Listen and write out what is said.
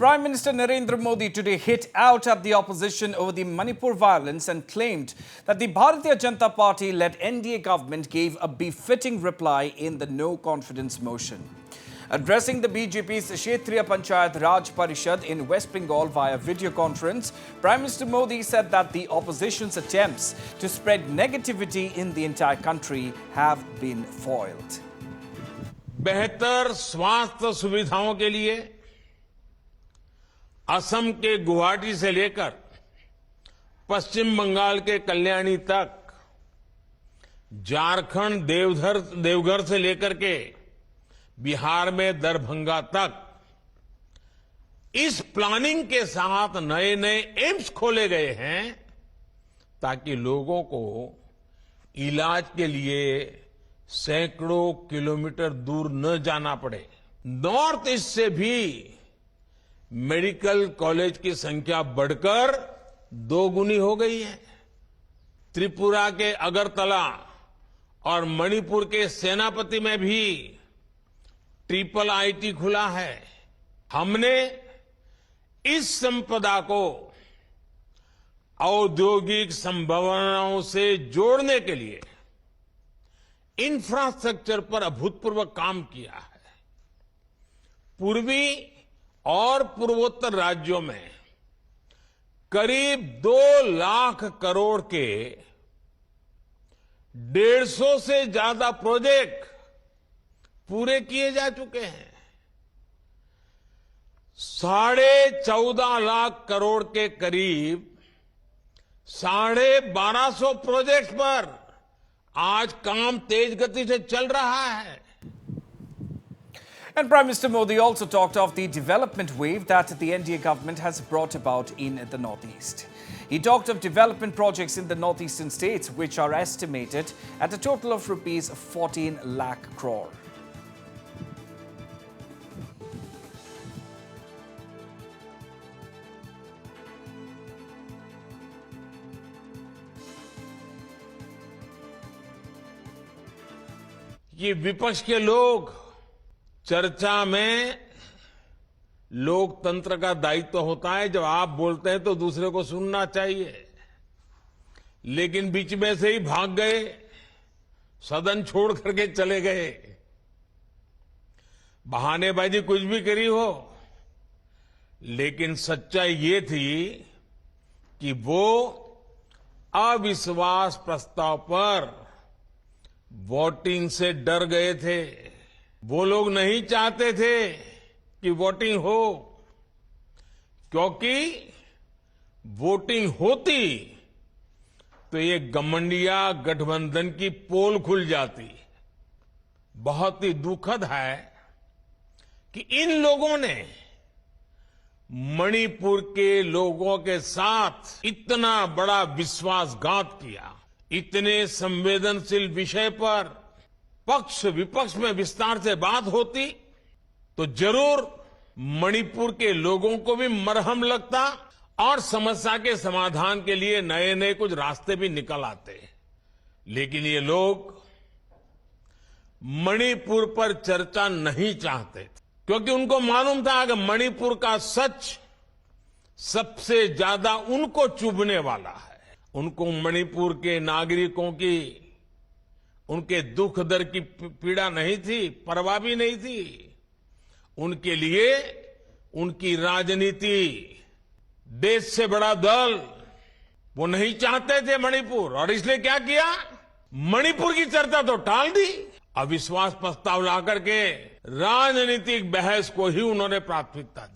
Prime Minister Narendra Modi today hit out at the opposition over the Manipur violence and claimed that the Bharatiya Janata Party-led NDA government gave a befitting reply in the no-confidence motion. Addressing the BJP's Kshetriya Panchayat Raj Parishad in West Bengal via video conference, Prime Minister Modi said that the opposition's attempts to spread negativity in the entire country have been foiled. बेहतर स्वास्थ्य सुविधाओं के लिए असम के गुवाहाटी से लेकर पश्चिम बंगाल के कल्याणी तक, झारखंड देवघर से लेकर के बिहार में दरभंगा तक इस प्लानिंग के साथ नए नए एम्स खोले गए हैं ताकि लोगों को इलाज के लिए सैकड़ों किलोमीटर दूर न जाना पड़े। नॉर्थ ईस्ट से भी मेडिकल कॉलेज की संख्या बढ़कर 2 गुनी हो गई है। त्रिपुरा के अगरतला और मणिपुर के सेनापति में भी ट्रिपल आईटी खुला है। हमने इस संपदा को औद्योगिक संभावनाओं से जोड़ने के लिए इंफ्रास्ट्रक्चर पर अभूतपूर्व काम किया है। पूर्वी और पूर्वोत्तर राज्यों में करीब 2 लाख करोड़ के 150 से ज्यादा प्रोजेक्ट पूरे किए जा चुके हैं। 14.5 लाख करोड़ के करीब 1250 प्रोजेक्ट पर आज काम तेज गति से चल रहा है। And Prime Minister Modi also talked of the development wave that the NDA government has brought about in the Northeast. He talked of development projects in the northeastern states which are estimated at a total of rupees 14 lakh crore. ये विपक्ष के लोग चर्चा में लोकतंत्र का दायित्व होता है, जब आप बोलते हैं तो दूसरे को सुनना चाहिए, लेकिन बीच में से ही भाग गए, सदन छोड़ करके चले गए। बहानेबाजी कुछ भी करी हो, लेकिन सच्चाई ये थी कि वो अविश्वास प्रस्ताव पर वोटिंग से डर गए थे। वो लोग नहीं चाहते थे कि वोटिंग हो, क्योंकि वोटिंग होती तो ये गठबंधन गठबंधन की पोल खुल जाती। बहुत ही दुखद है कि इन लोगों ने मणिपुर के लोगों के साथ इतना बड़ा विश्वासघात किया। इतने संवेदनशील विषय पर पक्ष विपक्ष में विस्तार से बात होती तो जरूर मणिपुर के लोगों को भी मरहम लगता और समस्या के समाधान के लिए नए नए कुछ रास्ते भी निकल आते। लेकिन ये लोग मणिपुर पर चर्चा नहीं चाहते थे, क्योंकि उनको मालूम था कि मणिपुर का सच सबसे ज्यादा उनको चुभने वाला है। उनको मणिपुर के नागरिकों की, उनके दुख दर्द की पीड़ा नहीं थी, परवाह भी नहीं थी। उनके लिए उनकी राजनीति, देश से बड़ा दल, वो नहीं चाहते थे मणिपुर, और इसलिए क्या किया, मणिपुर की चर्चा तो टाल दी। अविश्वास प्रस्ताव ला करके राजनीतिक बहस को ही उन्होंने प्राथमिकता दी।